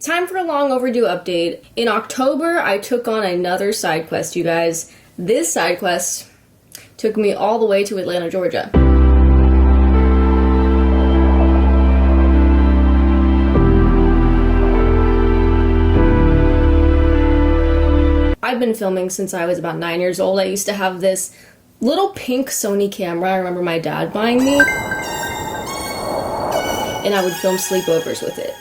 Time for a long overdue update. In October, I took on another side quest, you guys. This side quest took me all the way to Atlanta, Georgia. I've been filming since I was about 9 years old. I used to have this little pink Sony camera I remember my dad buying me, and I would film sleepovers with it.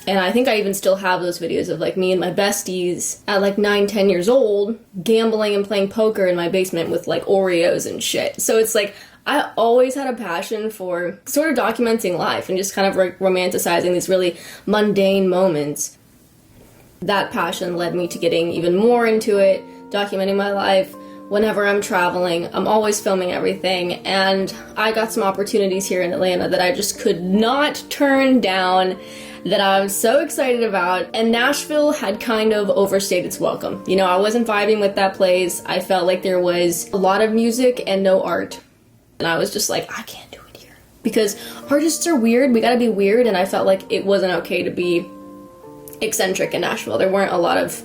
And I think I even still have those videos of like me and my besties at like 9-10 years old gambling and playing poker in my basement with like Oreos and shit. So it's like I always had a passion for sort of documenting life and just kind of romanticizing these really mundane moments. That passion led me to getting even more into it, documenting my life. Whenever I'm traveling, I'm always filming everything, and I got some opportunities here in Atlanta that I just could not turn down, that I'm so excited about. And Nashville had kind of overstayed its welcome. You know, I wasn't vibing with that place. I felt like there was a lot of music and no art. And I was just like, I can't do it here. Because artists are weird, we gotta be weird, and I felt like it wasn't okay to be eccentric in Nashville. There weren't a lot of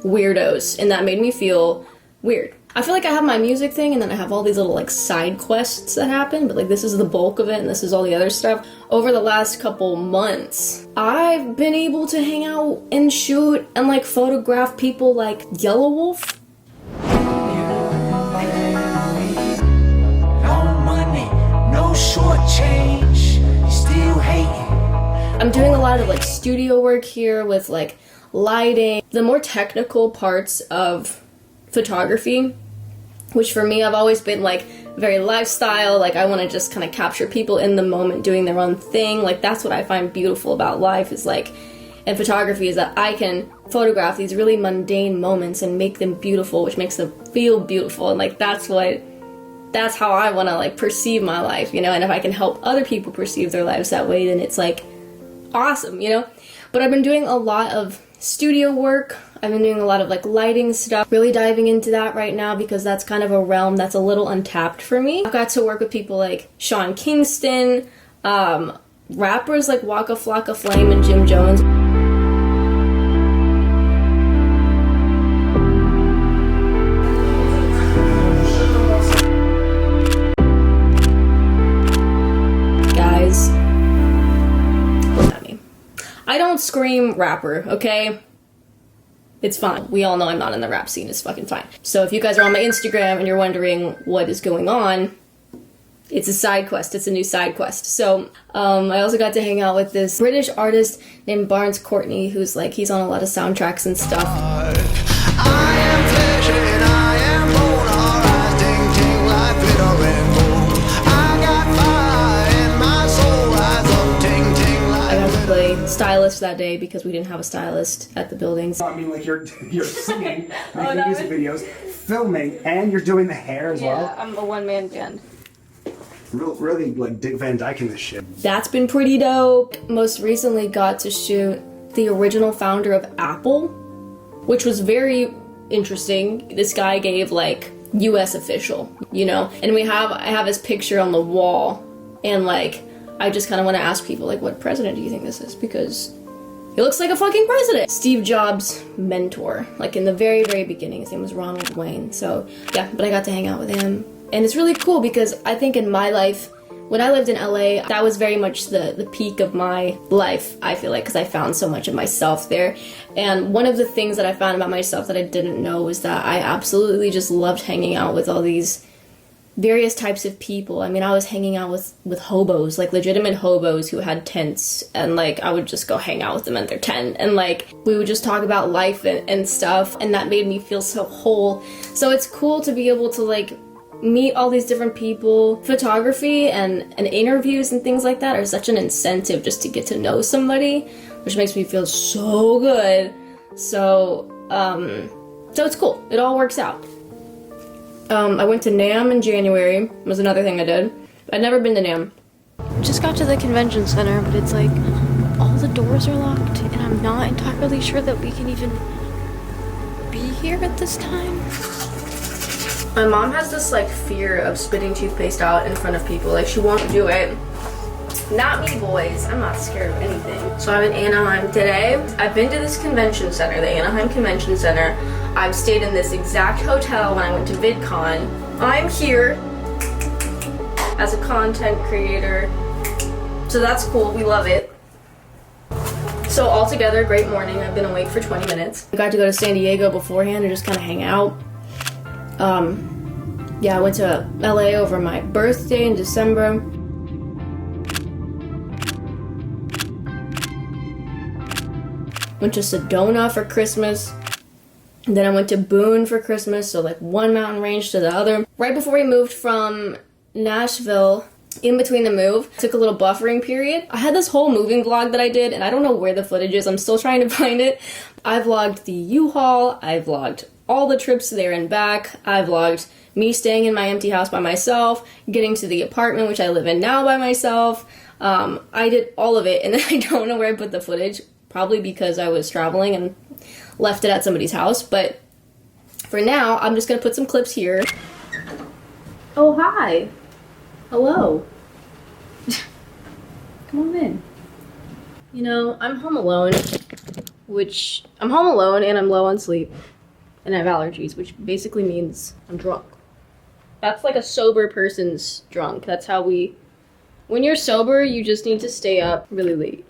weirdos, and that made me feel weird. I feel like I have my music thing, and then I have all these little like side quests that happen, but like this is the bulk of it, and this is all the other stuff. Over the last couple months, I've been able to hang out and shoot and like photograph people like Yellow Wolf. No money, no short change, still hating. I'm doing a lot of like studio work here with like lighting, the more technical parts of photography, which for me I've always been like very lifestyle, like I want to just kind of capture people in the moment doing their own thing. Like that's what I find beautiful about life is like, and photography is that I can photograph these really mundane moments and make them beautiful, which makes them feel beautiful. And like that's how I want to like perceive my life, you know. And if I can help other people perceive their lives that way, then it's like awesome, you know. But I've been doing a lot of studio work. I've been doing a lot of like lighting stuff, really diving into that right now because that's kind of a realm that's a little untapped for me. I've got to work with people like Sean Kingston, rappers like Waka Flocka Flame and Jim Jones. Guys, look at me. I don't scream rapper, okay? It's fine. We all know I'm not in the rap scene. It's fucking fine. So if you guys are on my Instagram and you're wondering what is going on, it's a side quest. It's a new side quest. So I also got to hang out with this British artist named Barnes Courtney, who's like, he's on a lot of soundtracks and stuff. I am flesh and I am bone, alright, ting ting like glitter and gold. I got fire in my soul, rise up, ting ting like. I got to play stylist that day because we didn't have a stylist at the buildings. I mean, like you're singing, making music videos, filming, and you're doing the hair as well. Yeah, I'm a one-man band. Really like Dick Van Dyke in this shit. That's been pretty dope. Most recently got to shoot the original founder of Apple, which was very interesting. This guy gave like US official, you know, and I have his picture on the wall, and like I just kind of want to ask people like, what president do you think this is? Because he looks like a fucking president. Steve Jobs' mentor, like in the very, very beginning. His name was Ronald Wayne. So yeah, but I got to hang out with him. And it's really cool because I think in my life, when I lived in LA, that was very much the peak of my life, I feel like, because I found so much of myself there. And one of the things that I found about myself that I didn't know was that I absolutely just loved hanging out with all these various types of people. I mean, I was hanging out with hobos, like legitimate hobos who had tents, and like I would just go hang out with them in their tent, and like we would just talk about life and stuff, and that made me feel so whole. So it's cool to be able to like meet all these different people. Photography and interviews and things like that are such an incentive just to get to know somebody, which makes me feel so good. So it's cool. It all works out. I went to NAMM in January, was another thing I did. I'd never been to NAMM. Just got to the convention center, but it's like all the doors are locked, and I'm not entirely sure that we can even be here at this time. My mom has this like fear of spitting toothpaste out in front of people. Like she won't do it Not me, boys. I'm not scared of anything. So I'm in Anaheim today. I've been to this convention center, the Anaheim Convention Center. I've stayed in this exact hotel when I went to VidCon. I'm here as a content creator. So that's cool. We love it. So altogether, great morning. I've been awake for 20 minutes. I got to go to San Diego beforehand and just kind of hang out. Yeah, I went to LA over my birthday in December. Went to Sedona for Christmas. And then I went to Boone for Christmas, so like one mountain range to the other. Right before we moved from Nashville, in between the move, took a little buffering period. I had this whole moving vlog that I did, and I don't know where the footage is. I'm still trying to find it. I vlogged the U-Haul. I vlogged all the trips there and back. I vlogged me staying in my empty house by myself, getting to the apartment, which I live in now by myself. I did all of it, and then I don't know where I put the footage, probably because I was traveling and left it at somebody's house. But for now, I'm just gonna put some clips here. Oh, hi. Hello. Come on in. You know, I'm home alone, I'm home alone and I'm low on sleep and I have allergies, which basically means I'm drunk. That's like a sober person's drunk. That's how when you're sober, you just need to stay up really late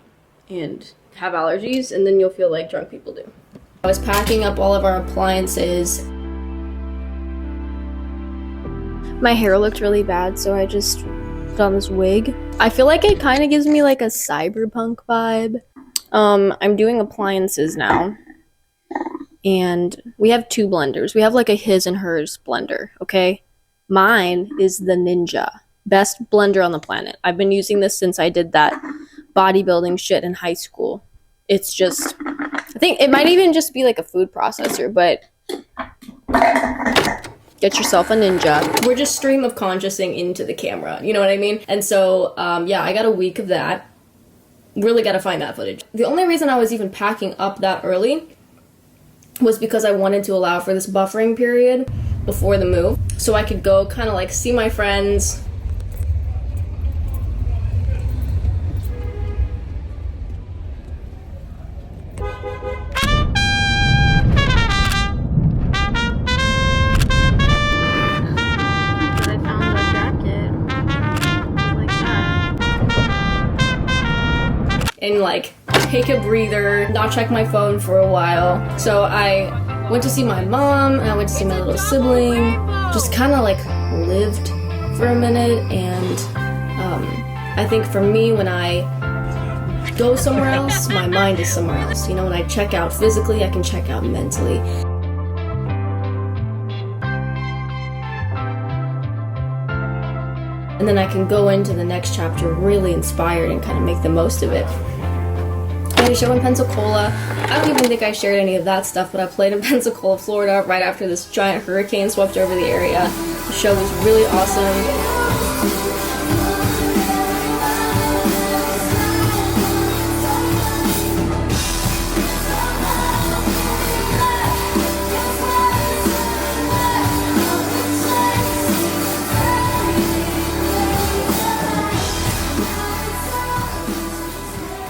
and have allergies, and then you'll feel like drunk people do. I was packing up all of our appliances. My hair looked really bad, so I just put on this wig. I feel like it kind of gives me like a cyberpunk vibe. I'm doing appliances now. And we have two blenders. We have like a his and hers blender, okay? Mine is the Ninja. Best blender on the planet. I've been using this since I did that bodybuilding shit in high school. It's just, I think it might even just be like a food processor, but get yourself a Ninja. We're just stream of consciousing into the camera, you know what I mean? And so, yeah, I got a week of that. Really gotta find that footage. The only reason I was even packing up that early was because I wanted to allow for this buffering period before the move, so I could go kind of like see my friends. And like take a breather, not check my phone for a while. So I went to see my mom, and I went to see my little sibling, just kind of like lived for a minute. And I think for me, when I go somewhere else, my mind is somewhere else. You know, when I check out physically, I can check out mentally. And then I can go into the next chapter really inspired and kind of make the most of it. I had a show in Pensacola. I don't even think I shared any of that stuff, but I played in Pensacola, Florida, right after this giant hurricane swept over the area. The show was really awesome.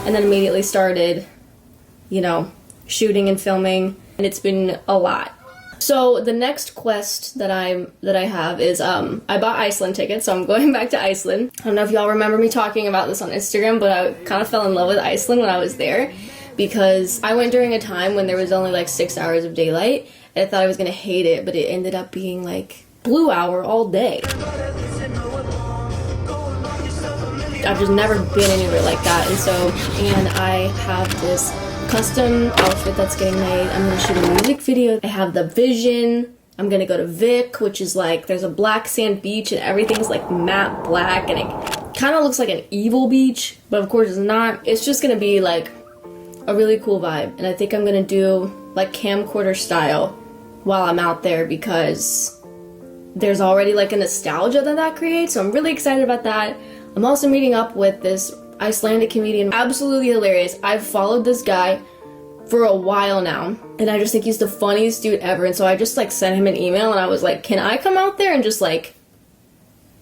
And then immediately started, you know, shooting and filming, and it's been a lot. So the next quest that I have is I bought Iceland tickets, so I'm going back to Iceland. I don't know if y'all remember me talking about this on Instagram, but I kind of fell in love with Iceland when I was there, because I went during a time when there was only like 6 hours of daylight, and I thought I was gonna hate it, but it ended up being like blue hour all day. I've just never been anywhere like that, and I have this custom outfit that's getting made. I'm gonna shoot a music video. I have the vision. I'm gonna go to Vic, which is like, there's a black sand beach and everything's like matte black, and it kind of looks like an evil beach, but of course it's not. It's just gonna be like a really cool vibe, and I think I'm gonna do like camcorder style while I'm out there, because there's already like a nostalgia that creates, so I'm really excited about that. I'm also meeting up with this Icelandic comedian, absolutely hilarious. I've followed this guy for a while now, and I just think he's the funniest dude ever, and so I just like sent him an email, and I was like, can I come out there and just like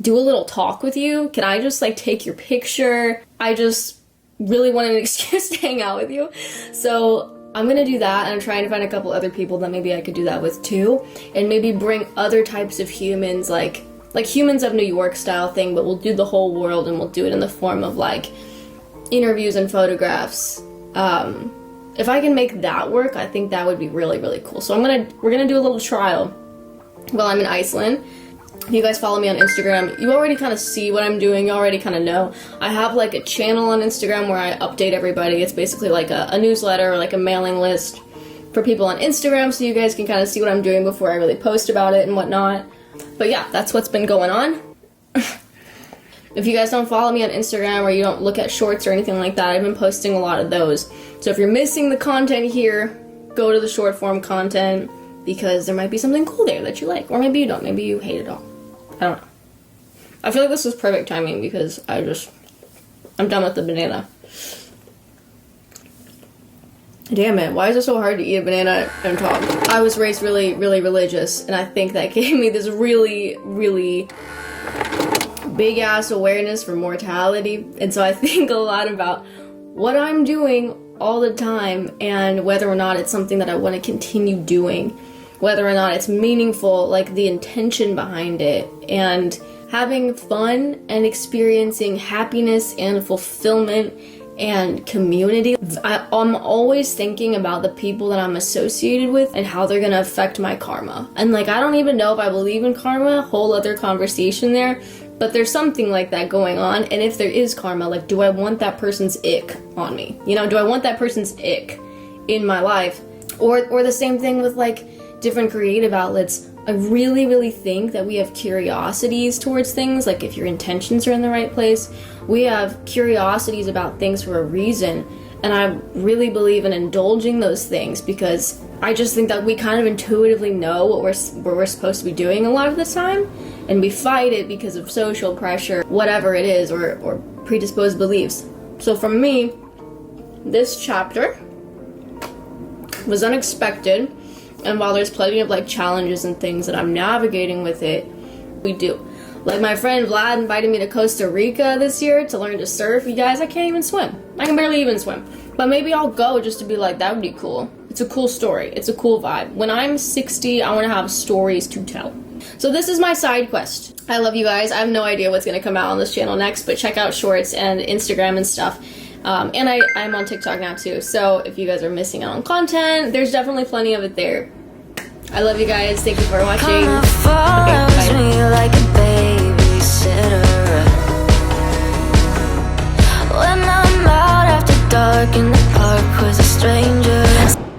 do a little talk with you? Can I just like take your picture? I just really wanted an excuse to hang out with you. So I'm gonna do that, and I'm trying to find a couple other people that maybe I could do that with too, and maybe bring other types of humans, like Humans of New York style thing, but we'll do the whole world, and we'll do it in the form of like interviews and photographs. If I can make that work, I think that would be really, really cool. So we're gonna do a little trial while I'm in Iceland. If you guys follow me on Instagram, you already kind of see what I'm doing. You already kind of know. I have like a channel on Instagram where I update everybody. It's basically like a newsletter or like a mailing list for people on Instagram, so you guys can kind of see what I'm doing before I really post about it and whatnot. But yeah, that's what's been going on. If you guys don't follow me on Instagram or you don't look at shorts or anything like that, I've been posting a lot of those. So if you're missing the content here, go to the short form content, because there might be something cool there that you like. Or maybe you don't. Maybe you hate it all. I don't know. I feel like this was perfect timing because I'm done with the banana. Damn it, why is it so hard to eat a banana and talk? I was raised really, really religious, and I think that gave me this really, really big ass awareness for mortality. And so I think a lot about what I'm doing all the time and whether or not it's something that I want to continue doing. Whether or not it's meaningful, like the intention behind it, and having fun and experiencing happiness and fulfillment and community. I'm always thinking about the people that I'm associated with and how they're gonna affect my karma. And like, I don't even know if I believe in karma, whole other conversation there, but there's something like that going on. And if there is karma, like, do I want that person's ick on me? You know, do I want that person's ick in my life? Or the same thing with like different creative outlets. I really, really think that we have curiosities towards things, like if your intentions are in the right place. We have curiosities about things for a reason, and I really believe in indulging those things because I just think that we kind of intuitively know what we're supposed to be doing a lot of the time, and we fight it because of social pressure, whatever it is, or predisposed beliefs. So for me, this chapter was unexpected. And while there's plenty of like challenges and things that I'm navigating with it, we do. Like my friend Vlad invited me to Costa Rica this year to learn to surf. You guys, I can't even swim. I can barely even swim. But maybe I'll go just to be like, that would be cool. It's a cool story. It's a cool vibe. When I'm 60, I want to have stories to tell. So this is my side quest. I love you guys. I have no idea what's going to come out on this channel next, but check out shorts and Instagram and stuff. And I'm on TikTok now too, so if you guys are missing out on content, there's definitely plenty of it there. I love you guys. Thank you for watching. Okay, bye. Me like a babysitter. When I'm out after dark in the park with a stranger.